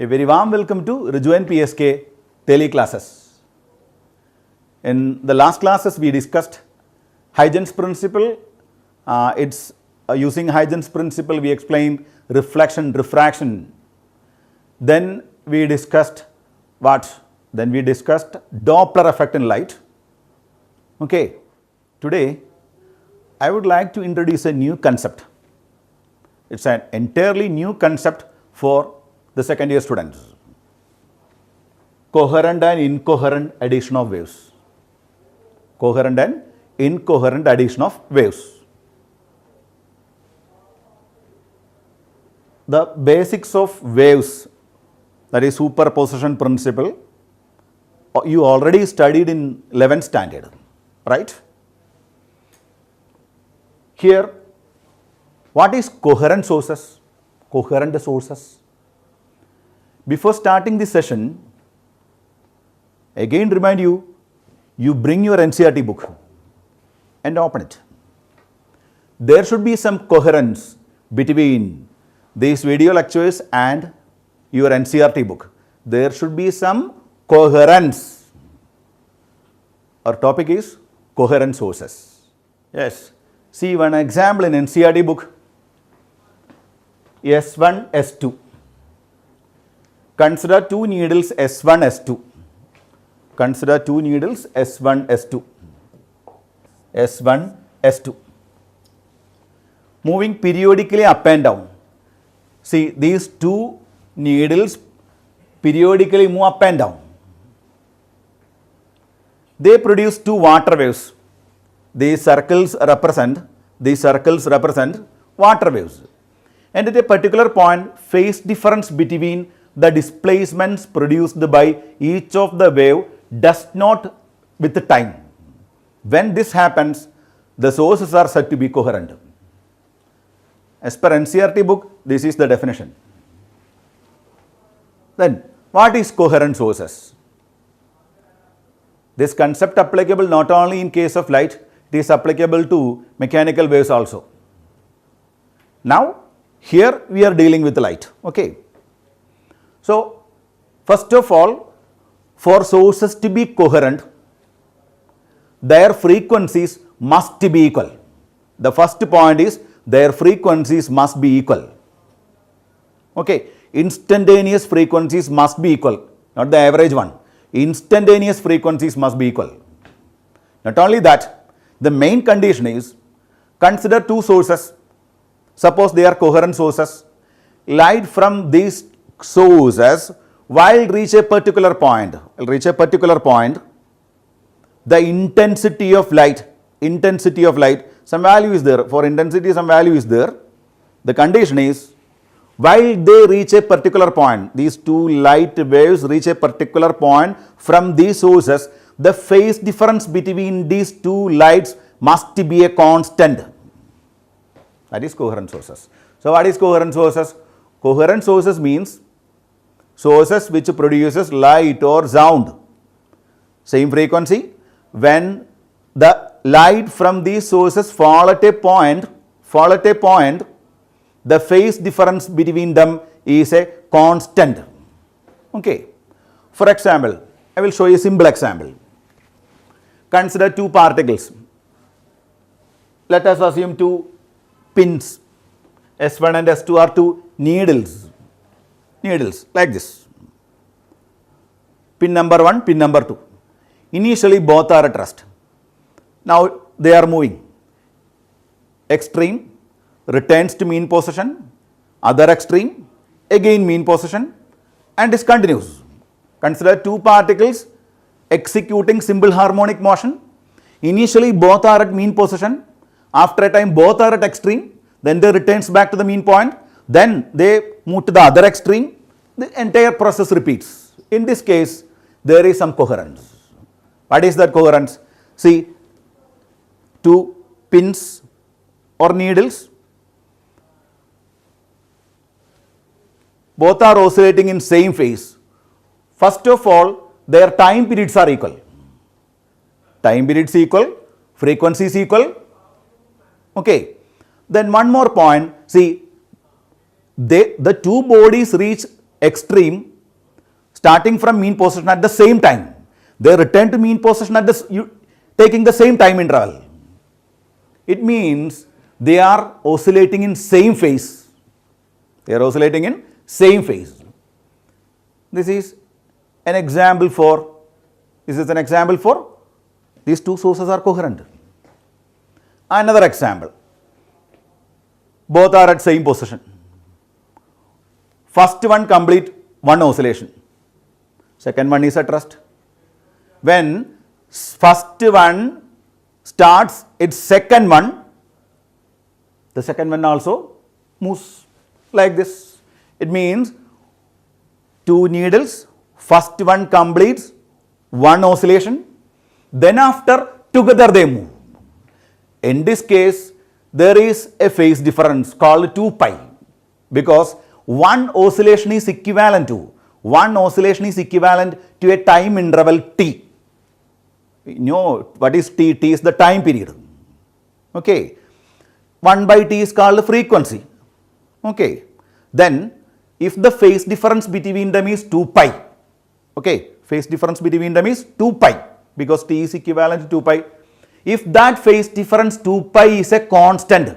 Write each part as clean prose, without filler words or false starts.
A very warm welcome to Rejoin PSK Tele classes. In the last classes we discussed Huygens principle. Using Huygens principle we explained reflection, diffraction. Then we discussed what? Then we discussed Doppler effect in light. Okay. Today I would like to introduce a new concept. It's an entirely new concept for the second year students. Coherent and incoherent addition of waves. Coherent and incoherent addition of waves. The basics of waves, that is superposition principle, you already studied in 11th standard, right? Here, what is coherent sources? Coherent sources. Before starting this session, again remind you, you bring your NCERT book and open it. There should be some coherence between these video lectures and your NCERT book. There should be some coherence. Our topic is coherent sources. Yes. See one example in NCERT book. S1, S2. Consider two needles S1, S2. Consider two needles S1, S2. S1, S2. Moving periodically up and down. See, these two needles periodically move up and down. They produce two water waves. These circles represent water waves. And at a particular point, phase difference between the displacements produced by each of the wave does not with the time. When this happens, the sources are said to be coherent. As per NCERT book, this is the definition. Then, what is coherent sources? This concept applicable not only in case of light, it is applicable to mechanical waves also. Now, here we are dealing with light. Okay. So, first of all, for sources to be coherent, their frequencies must be equal. The first point is their frequencies must be equal. Okay. Instantaneous frequencies must be equal, not the average one. Instantaneous frequencies must be equal. Not only that, the main condition is consider two sources. Suppose they are coherent sources. Light from these sources while reach a particular point, the intensity of light, some value is there. For intensity, some value is there. The condition is while they reach a particular point, these two light waves reach a particular point from these sources, the phase difference between these two lights must be a constant. That is coherent sources. So, what is coherent sources? Coherent sources means sources which produces light or sound. Same frequency. When the light from these sources fall at a point, the phase difference between them is a constant. Okay. For example, I will show you a simple example. Consider two particles. Let us assume two pins. S1 and S2 are two needles like this. Pin number 1, pin number 2. Initially both are at rest. Now they are moving. Extreme returns to mean position, other extreme again mean position, and this continues. Consider two particles executing simple harmonic motion. Initially both are at mean position. After a time both are at extreme. Then they returns back to the mean point. Then they move to the other extreme. The entire process repeats. In this case, there is some coherence. What is that coherence? See, two pins or needles, both are oscillating in same phase. First of all, their time periods are equal. Time periods equal, frequency is equal. Okay. Then one more point, see, the two bodies reach extreme starting from mean position at the same time. They return to mean position at taking the same time interval. It means they are oscillating in same phase. They are oscillating in same phase. This is an example for these two sources are coherent. Another example. Both are at same position. First one complete one oscillation. Second one is at rest. When first one starts its second one, the second one also moves like this. It means two needles, first one completes one oscillation, then after together they move. In this case, there is a phase difference called 2 pi, because one oscillation is equivalent to a time interval t. You know what is t? T is the time period. Okay. 1 by t is called frequency. Okay. Then if the phase difference between them is 2 pi, okay, phase difference between them is 2 pi because t is equivalent to 2 pi. If that phase difference 2 pi is a constant,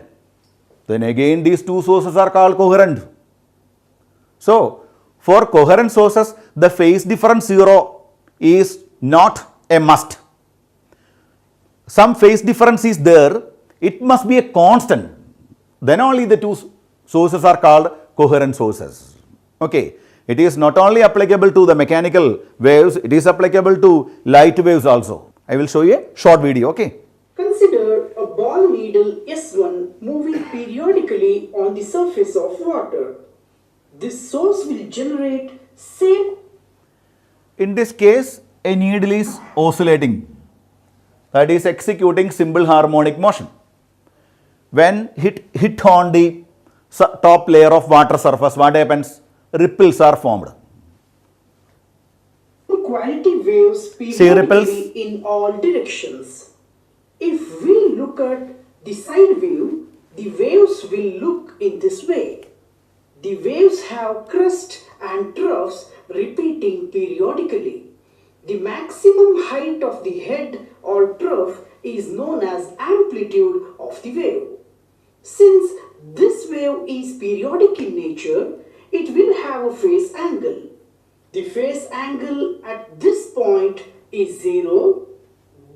then again these two sources are called coherent. So, for coherent sources, the phase difference 0 is not a must. Some phase difference is there, it must be a constant. Then only the two sources are called coherent sources. Okay. It is not only applicable to the mechanical waves, it is applicable to light waves also. I will show you a short video, okay. Consider a ball needle S1 moving periodically on the surface of water. This source will generate same. In this case, a needle is oscillating, that is executing simple harmonic motion. When hit on the top layer of water surface, what happens? Ripples are formed. Quality waves periodically in all directions. If we look at the side view, the waves will look in this way. The waves have crest and troughs repeating periodically. The maximum height of the head or trough is known as amplitude of the wave. Since this wave is periodic in nature, it will have a phase angle. The phase angle at this point is 0,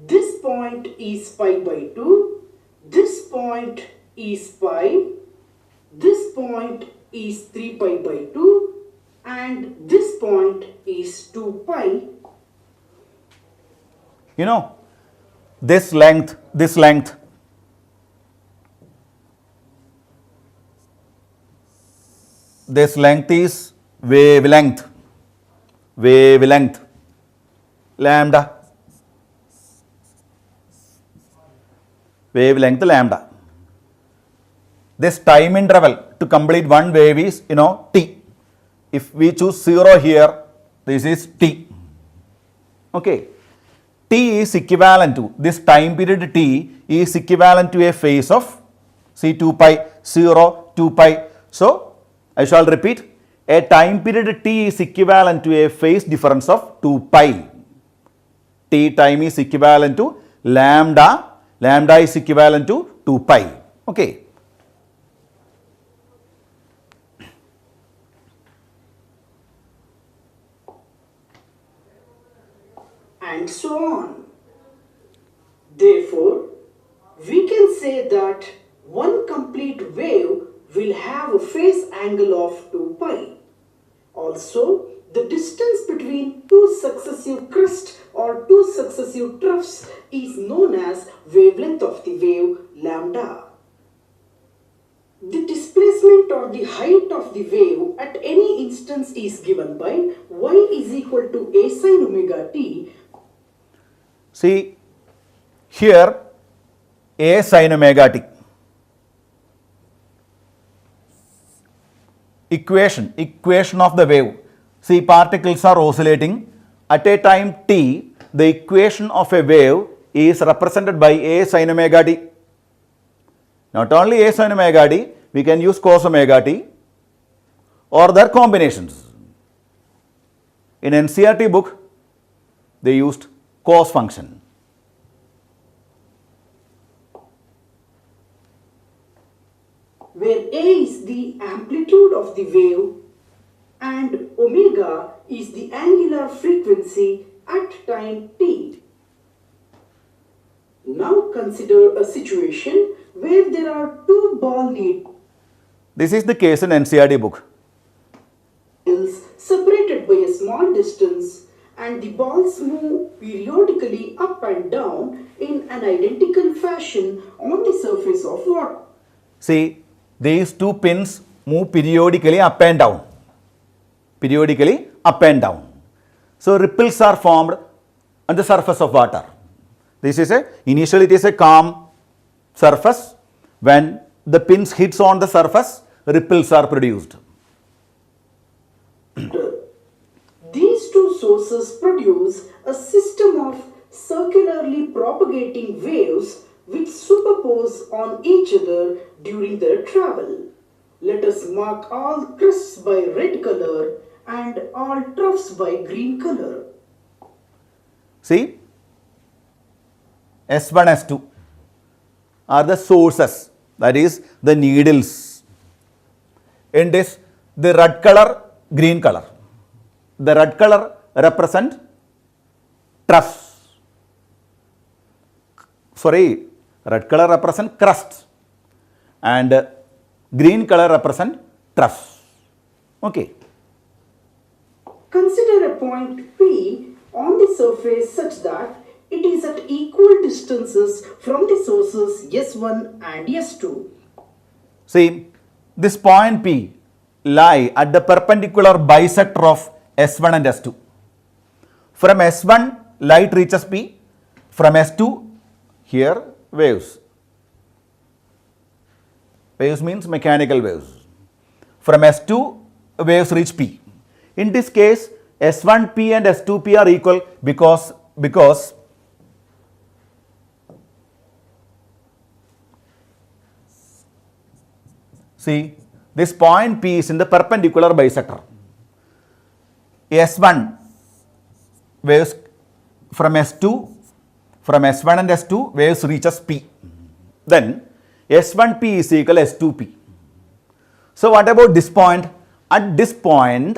this point is pi by 2, this point is pi, this point is 3 pi by 2, and this point is 2 pi. You know, this length is wavelength, lambda, wavelength lambda. This time interval to complete one wave is, t. If we choose 0 here, this is t. Okay. T is equivalent to, this time period t is equivalent to a phase of, see 2 pi, 0, 2 pi. So, I shall repeat, a time period t is equivalent to a phase difference of 2 pi. T time is equivalent to lambda, lambda is equivalent to 2 pi. Okay. And so on. Therefore, we can say that one complete wave will have a phase angle of 2 pi. Also, the distance between two successive crests or two successive troughs is known as wavelength of the wave lambda. The displacement or the height of the wave at any instance is given by y is equal to a sin omega t. See, here a sin omega t. Equation of the wave. See, particles are oscillating. At a time t, the equation of a wave is represented by a sin omega t. Not only a sin omega t, we can use cos omega t or their combinations. In NCERT book, they used cos function. Where A is the amplitude of the wave and omega is the angular frequency at time t. Now consider a situation where there are two ball needles This is the case in NCERT book. separated by a small distance and the balls move periodically up and down in an identical fashion on the surface of water. See, these two pins move periodically up and down. Periodically up and down. So ripples are formed on the surface of water. Initially it is a calm surface. When the pins hits on the surface, ripples are produced. These two sources produce a system of circularly propagating waves which superpose on each other during their travel. Let us mark all crests by red color and all troughs by green color. See, S1, S2 are the sources, that is the needles. In this, the red color, green color. The red color represent troughs. Red color represent crusts and green color represent troughs. Okay. Consider a point P on the surface such that it is at equal distances from the sources S1 and S2. See, this point P lie at the perpendicular bisector of S1 and S2. From S1, light reaches P. From S2, here waves. Waves means mechanical waves. From S2, waves reach P. In this case, S1P and S2P are equal because see, this point P is in the perpendicular bisector. S1 waves from S2, from S1 and S2 waves reaches P. Then S1P is equal to S2P. So what about this point? At this point,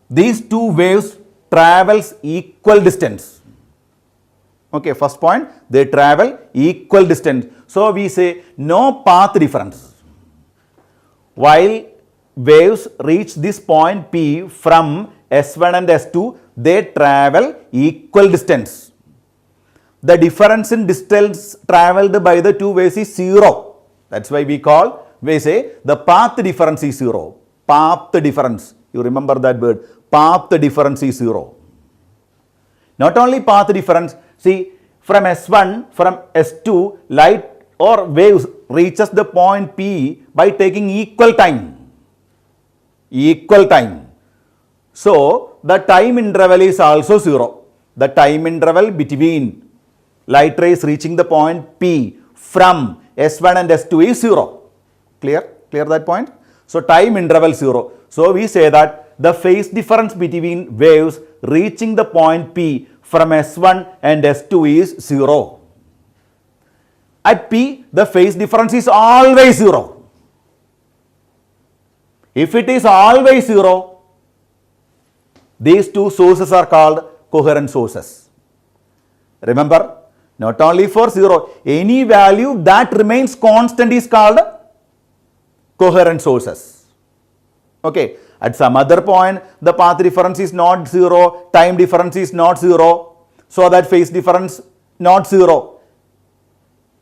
these two waves travels equal distance. Okay, first point, they travel equal distance. So we say no path difference. While waves reach this point P from S1 and S2, they travel equal distance. The difference in distance travelled by the two waves is 0. That's why we say the path difference is 0. Path difference. You remember that word. Path difference is 0. Not only path difference, see, from S1, from S2, light or waves reaches the point P by taking equal time. Equal time. So, the time interval is also 0. The time interval between light rays reaching the point P from S1 and S2 is 0. Clear? Clear that point? So, time interval 0. So, we say that the phase difference between waves reaching the point P from S1 and S2 is 0. At P, the phase difference is always 0. If it is always 0, these two sources are called coherent sources. Remember, not only for 0, any value that remains constant is called coherent sources. Okay, at some other point, the path difference is not 0, time difference is not 0, so that phase difference not 0.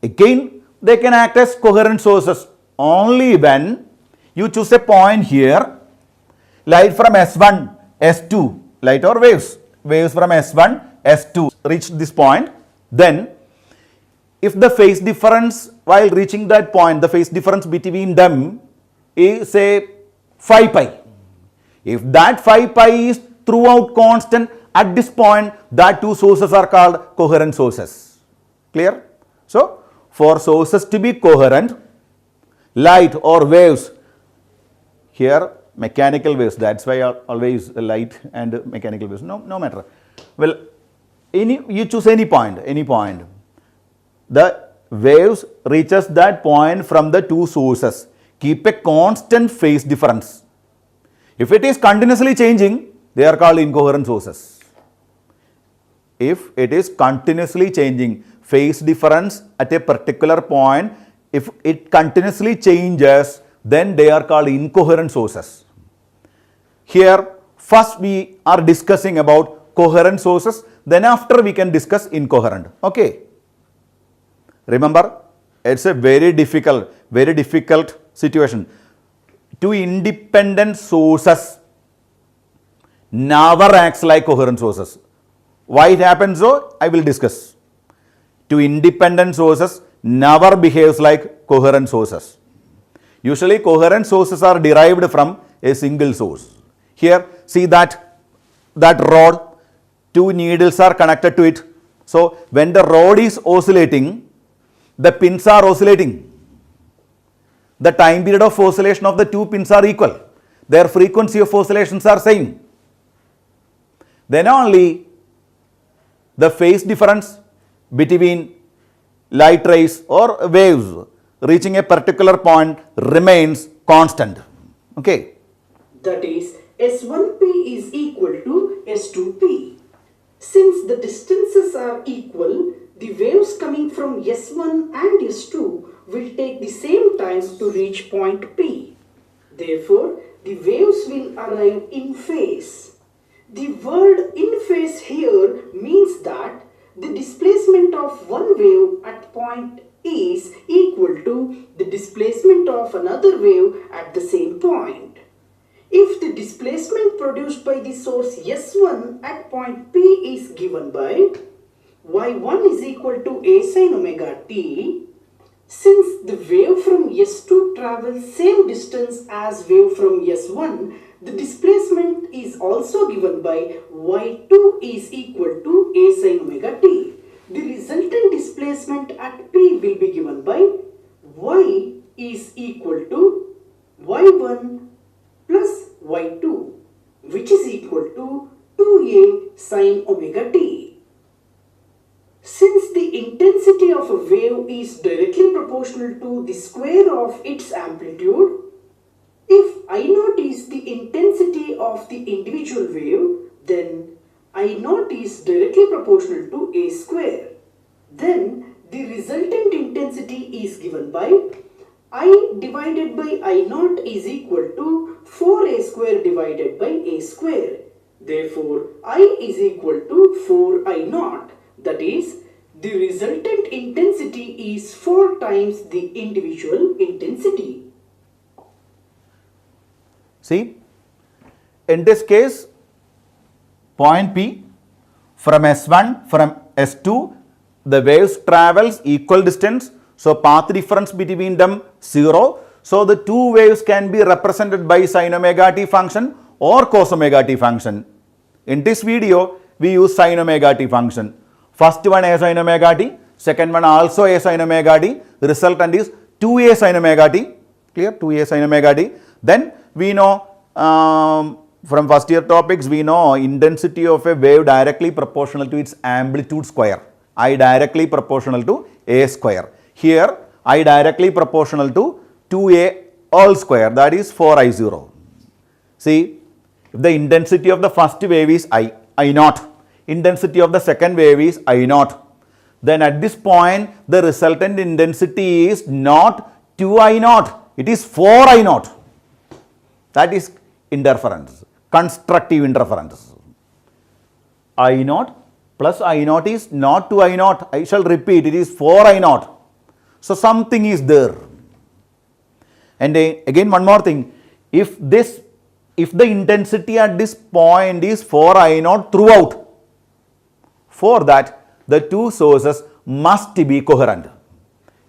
Again, they can act as coherent sources only when you choose a point here, light from S1, S2, light or waves from S1, S2 reach this point, then if the phase difference while reaching that point, the phase difference between them is say 5 pi. If that 5 pi is throughout constant at this point, that two sources are called coherent sources. Clear? So, for sources to be coherent, light or waves, here mechanical waves. That's why always light and mechanical waves. No matter. Well, you choose any point. The waves reaches that point from the two sources. Keep a constant phase difference. If it is continuously changing, they are called incoherent sources. If it is continuously changing, phase difference at a particular point, if it continuously changes, then they are called incoherent sources. Here, first we are discussing about coherent sources, then after we can discuss incoherent. Okay. Remember, it's a very difficult situation. Two independent sources never acts like coherent sources. Why it happens so, I will discuss. Two independent sources never behaves like coherent sources. Usually coherent sources are derived from a single source. Here, see that rod, two needles are connected to it. So, when the rod is oscillating, the pins are oscillating. The time period of oscillation of the two pins are equal. Their frequency of oscillations are same. Then only the phase difference between light rays or waves reaching a particular point remains constant. Okay. That is, S1p is equal to S2p. Since the distances are equal, the waves coming from S1 and S2 will take the same time to reach point P. Therefore, the waves will arrive in phase. The word in phase here means that the displacement of one wave at point is equal to the displacement of another wave at the same point. If the displacement produced by the source S1 at point P is given by y1 is equal to a sin omega t, since the wave from S2 travels same distance as wave from S1, the displacement is also given by y2 is equal to a sin omega t. The resultant displacement at P will be given by y is equal to y1 plus y2, which is equal to 2a sin omega t. Since the intensity of a wave is directly proportional to the square of its amplitude, if I0 is the intensity of the individual wave, then I0 is directly proportional to a square. Then the resultant intensity is given by I divided by I0 is equal to 4a square divided by a square. Therefore, I is equal to 4I0. That is, the resultant intensity is 4 times the individual intensity. See, in this case, point P from S1, from S2, the waves travels equal distance. So, path difference between them 0. So, the two waves can be represented by sin omega t function or cos omega t function. In this video, we use sin omega t function. First one a sin omega t, second one also a sin omega t. Resultant is 2a sin omega t. Clear? 2a sin omega t. Then we know from first year topics, we know intensity of a wave directly proportional to its amplitude square. I directly proportional to a square. Here, I directly proportional to 2a all square, that is 4I0. See, if the intensity of the first wave is I0, intensity of the second wave is I0, then at this point, the resultant intensity is not 2I0, it is 4I0. That is interference, constructive interference. I0 plus I0 is not 2I0, I shall repeat, it is 4I0. So, something is there. And again one more thing, if the intensity at this point is 4I0 throughout, for that the two sources must be coherent.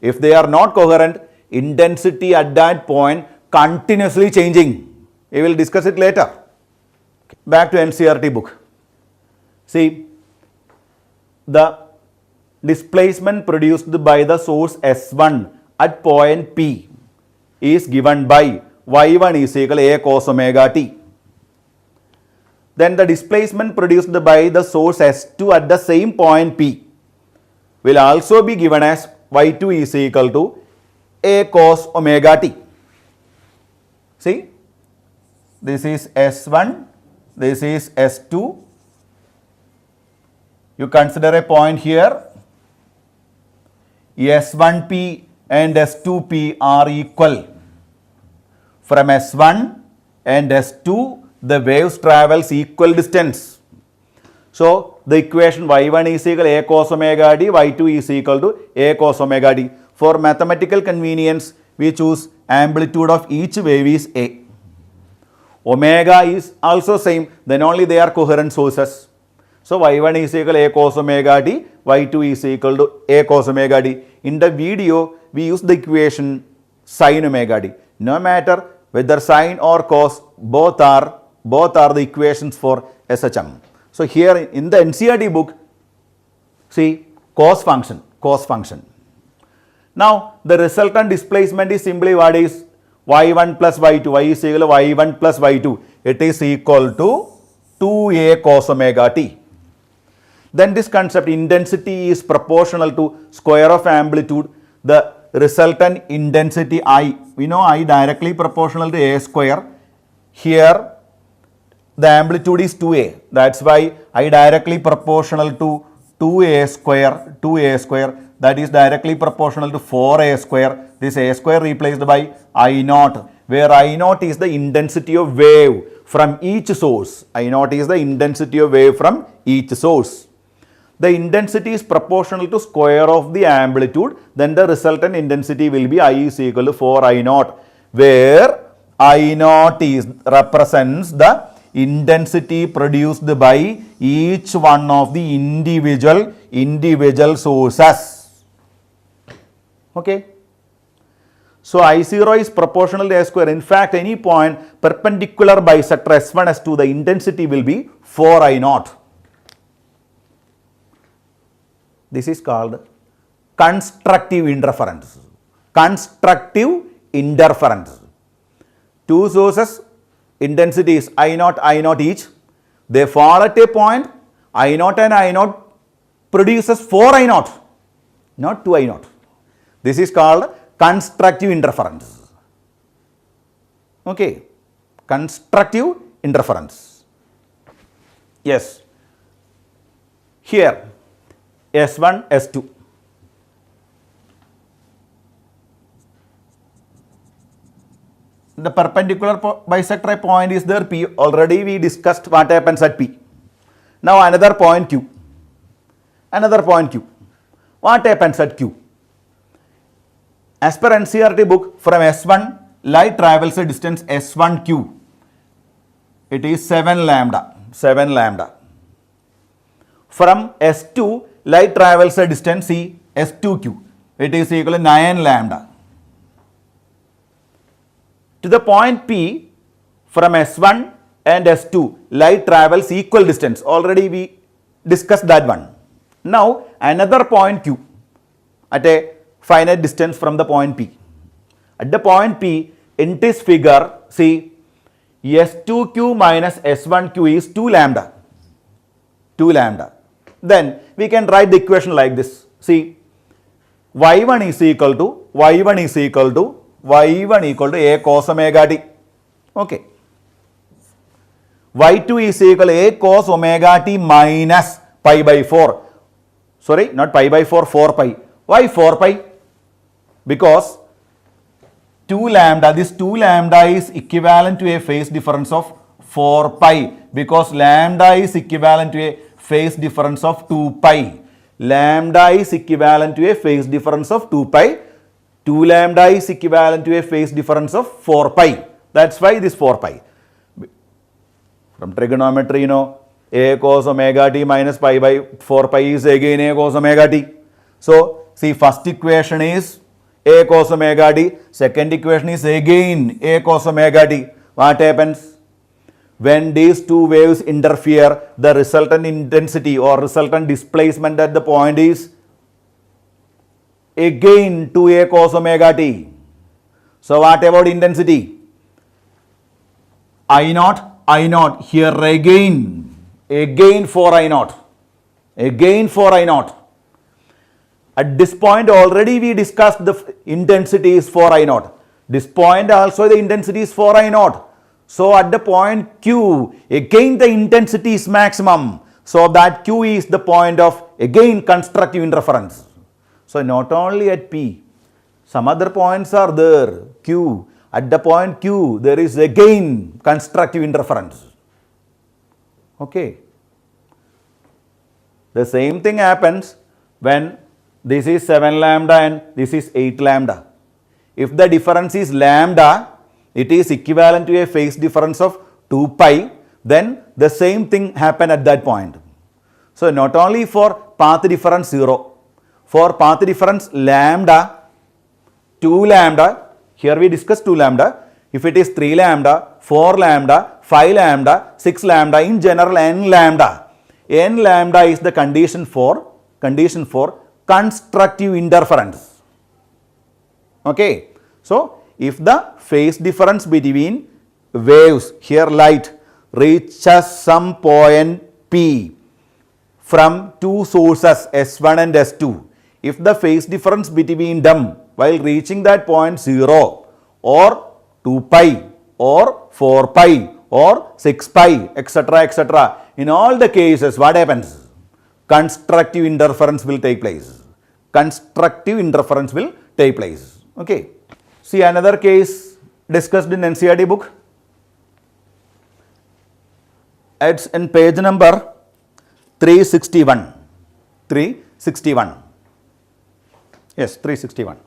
If they are not coherent, intensity at that point continuously changing. We will discuss it later. Back to NCERT book. See, the displacement produced by the source S1 at point P is given by y1 is equal to a cos omega t. Then the displacement produced by the source S2 at the same point P will also be given as y2 is equal to a cos omega t. See, this is S1, this is S2. You consider a point here, S1P and S2P are equal. From S1 and S2, the waves travels equal distance. So, the equation y1 is equal to a cos omega d, y2 is equal to a cos omega d. For mathematical convenience, we choose amplitude of each wave is a. Omega is also same, then only they are coherent sources. So, y1 is equal to a cos omega d, y2 is equal to a cos omega d. In the video, we use the equation sin omega d. No matter whether sin or cos, both are the equations for SHM. So, here in the NCERT book, see cos function. Now, the resultant displacement is simply what is y1 plus y2, y is equal to y1 plus y2. It is equal to 2a cos omega t. Then this concept intensity is proportional to square of amplitude. The resultant intensity I, we know I directly proportional to a square. Here the amplitude is 2a. That's why I directly proportional to 2a square, that is directly proportional to 4a square. This a square replaced by I naught, where I naught is the intensity of wave from each source. I naught is the intensity of wave from each source. The intensity is proportional to square of the amplitude, then the resultant intensity will be I is equal to 4 I naught, where I naught is represents the intensity produced by each one of the individual sources. Okay. So, I0 is proportional to a square. In fact, any point perpendicular bisector S1, S2, the intensity will be 4 I naught. This is called constructive interference. Two sources, intensity is I naught each. They fall at a point, I naught and I naught produces 4 I naught, not 2 I naught. This is called constructive interference. Okay, constructive interference. Yes, here S1, S2. The perpendicular bisector point is there P. Already we discussed what happens at P. Now another point Q. What happens at Q? As per NCERT book, from S1, light travels a distance S1Q. It is 7 lambda. From S2, light travels a distance C, S2Q. It is equal to 9 lambda. To the point P, from S1 and S2, light travels equal distance. Already we discussed that one. Now, another point Q at a finite distance from the point P. At the point P, in this figure, see, S2Q minus S1Q is 2 lambda. Then we can write the equation like this. See, y1 is equal to a cos omega t. Okay. y2 is equal to a cos omega t minus pi by 4. Sorry, not pi by 4, 4 pi. Why 4 pi? Because 2 lambda, this 2 lambda is equivalent to a phase difference of 4 pi, because lambda is equivalent to a phase difference of 2 pi. Lambda is equivalent to a phase difference of 2 pi. 2 lambda is equivalent to a phase difference of 4 pi. That's why this 4 pi. From trigonometry, you know, a cos omega t minus pi by 4 pi is again a cos omega t. So, see, first equation is a cos omega t. Second equation is again a cos omega t. What happens? When these two waves interfere, the resultant intensity or resultant displacement at the point is again 2a cos omega t. So, what about intensity? I naught, here again for I naught, At this point already we discussed the intensities for I naught. This point also the intensity is for I naught. So at the point Q, again the intensity is maximum. So that Q is the point of again constructive interference. So not only at P, some other points are there, Q. At the point Q, there is again constructive interference. Okay. The same thing happens when this is 7 lambda and this is 8 lambda. If the difference is lambda, it is equivalent to a phase difference of 2 pi, then the same thing happen at that point. So not only for path difference 0, for path difference lambda, 2 lambda, here we discussed 2 lambda, if it is 3 lambda, 4 lambda, 5 lambda, 6 lambda, in general n lambda. N lambda is the condition for constructive interference. Okay. So if the phase difference between waves, here light, reaches some point P from two sources S1 and S2, if the phase difference between them while reaching that point 0 or 2 pi or 4 pi or 6 pi, etc., in all the cases what happens? Constructive interference will take place. Okay. See another case discussed in NCERT book. It's in page number 361. Yes, 361.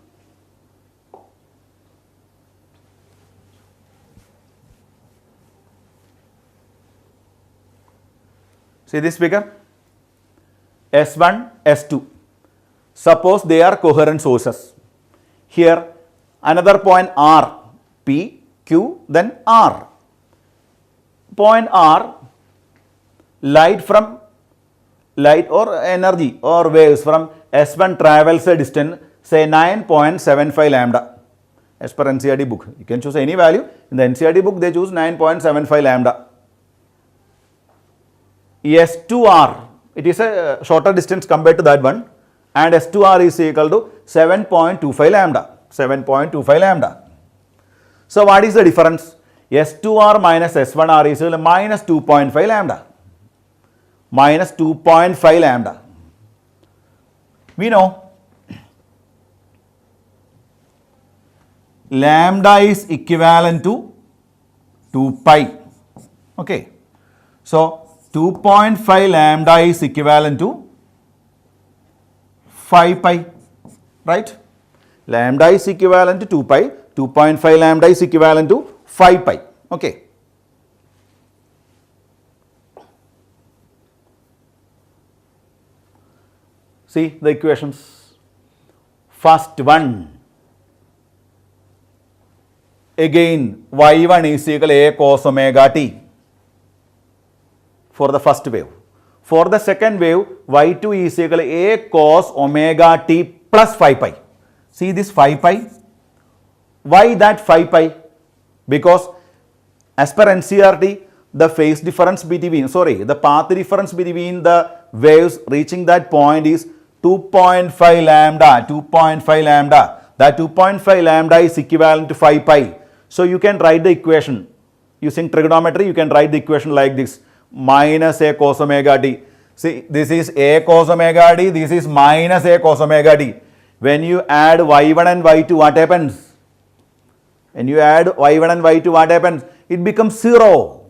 See this figure? S1, S2. Suppose they are coherent sources. Here another point R, P, Q, then R. Point R, light or energy or waves from S1 travels a distance, say 9.75 lambda. As per NCERT book, you can choose any value. In the NCERT book, they choose 9.75 lambda. S2R, it is a shorter distance compared to that one, and S2R is equal to 7.25 lambda. So what is the difference? S2R minus S1R is equal to minus 2.5 lambda. We know lambda is equivalent to 2 pi. Okay. So 2.5 lambda is equivalent to 5 pi, right? Lambda is equivalent to 2 pi, 2.5 lambda is equivalent to 5 pi, okay. See the equations. First one, again y1 is equal to a cos omega t for the first wave. For the second wave, y2 is equal to a cos omega t plus 5 pi. See this 5 pi? Why that 5 pi? Because as per NCERT, the phase difference between, the path difference between the waves reaching that point is 2.5 lambda. That 2.5 lambda is equivalent to 5 pi. So you can write the equation. Using trigonometry, you can write the equation like this. Minus a cos omega t. See, this is a cos omega t, this is minus a cos omega t. When you add y1 and y2, what happens? When you add y1 and y2, what happens? It becomes 0.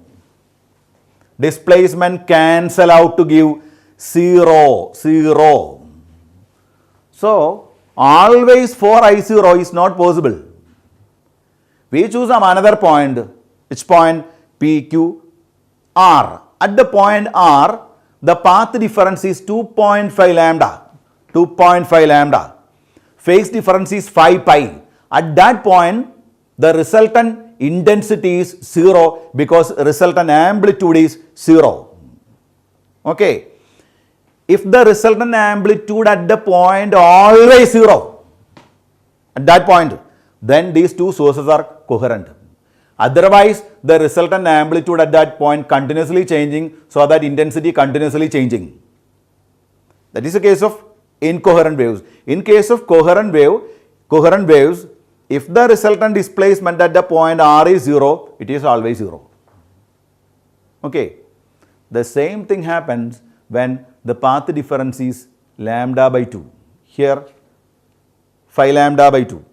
Displacement cancel out to give 0. So, always for I0 is not possible. We choose some another point. Which point? P, Q, R. At the point R, the path difference is 2.5 lambda. Phase difference is 5 pi. At that point, the resultant intensity is 0 because resultant amplitude is 0. Okay. If the resultant amplitude at the point always 0, at that point, then these two sources are coherent. Otherwise, the resultant amplitude at that point continuously changing, so that intensity continuously changing. That is the case of incoherent waves. In case of coherent waves, if the resultant displacement at the point r is 0, it is always 0. Okay. The same thing happens when the path difference is lambda by 2. Here, phi lambda by 2.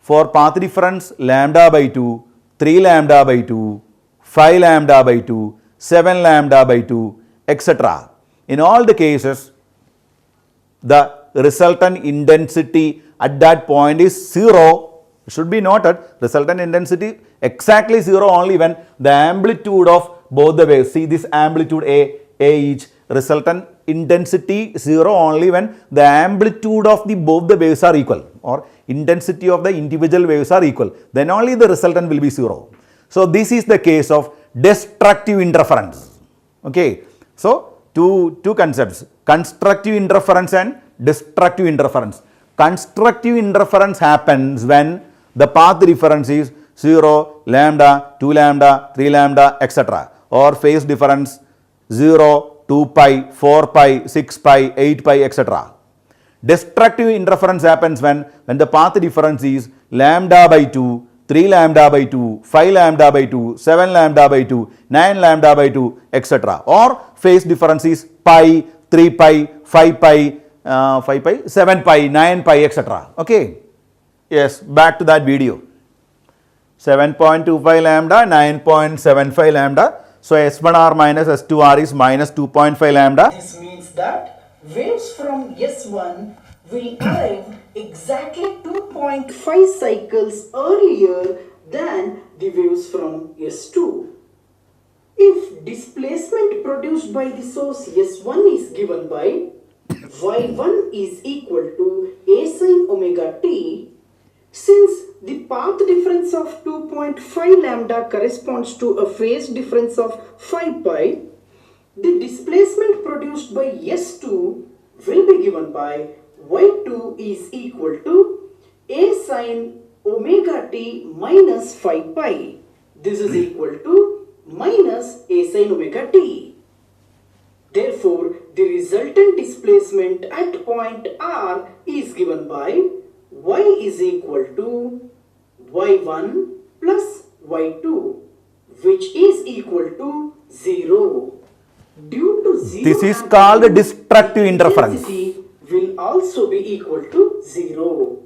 For path difference lambda by 2, 3 lambda by 2, 5 lambda by 2, 7 lambda by 2, etc. In all the cases, the resultant intensity at that point is 0. It should be noted, resultant intensity exactly 0 only when the amplitude of both the waves, see this amplitude A each, resultant intensity 0 only when the amplitude of both the waves are equal, or intensity of the individual waves are equal, then only the resultant will be 0. So this is the case of destructive interference. Okay. So two concepts, constructive interference and destructive interference. Constructive interference happens when the path difference is 0, lambda, 2 lambda, 3 lambda, etc. or phase difference 0, 2 pi, 4 pi, 6 pi, 8 pi, etc. Destructive interference happens when the path difference is lambda by 2, 3 lambda by 2, 5 lambda by 2, 7 lambda by 2, 9 lambda by 2, etc. or phase difference is pi, 3 pi, 5 pi, 7 pi, 9 pi, etc. Okay. Yes, back to that video. 7.25 lambda, 9.75 lambda. So S1R minus S2R is minus 2.5 lambda. This means that waves from S1 will arrive exactly 2.5 cycles earlier than the waves from S2. If displacement produced by the source S1 is given by Y1 is equal to A sin omega t, since the path difference of 2.5 lambda corresponds to a phase difference of 5 pi, the displacement produced by S2 will be given by Y2 is equal to A sin omega t minus 5 pi. This is equal to minus A sin omega t. Therefore, the resultant displacement at point R is given by Y is equal to Y1 plus Y2, which is equal to 0. Due to 0, This is called destructive interference. intensity will also be equal to 0.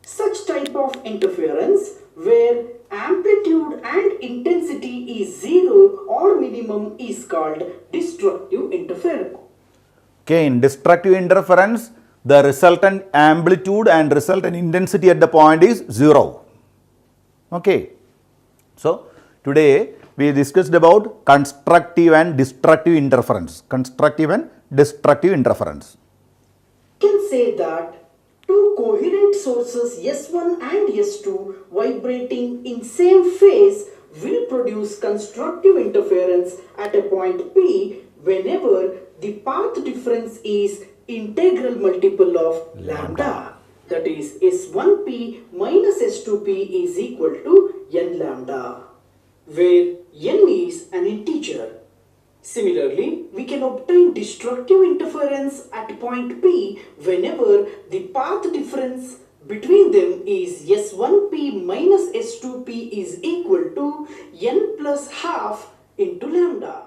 Such type of interference where amplitude and intensity is 0 or minimum is called destructive interference. Okay, in destructive interference, the resultant amplitude and resultant intensity at the point is 0. Okay. So today we discussed about constructive and destructive interference. Constructive and destructive interference. We can say that two coherent sources S1 and S2 vibrating in same phase will produce constructive interference at a point P whenever the path difference is integral multiple of lambda. That is S1p minus S2p is equal to n lambda, where n is an integer. Similarly, we can obtain destructive interference at point P whenever the path difference between them is S1p minus S2p is equal to n plus half into lambda.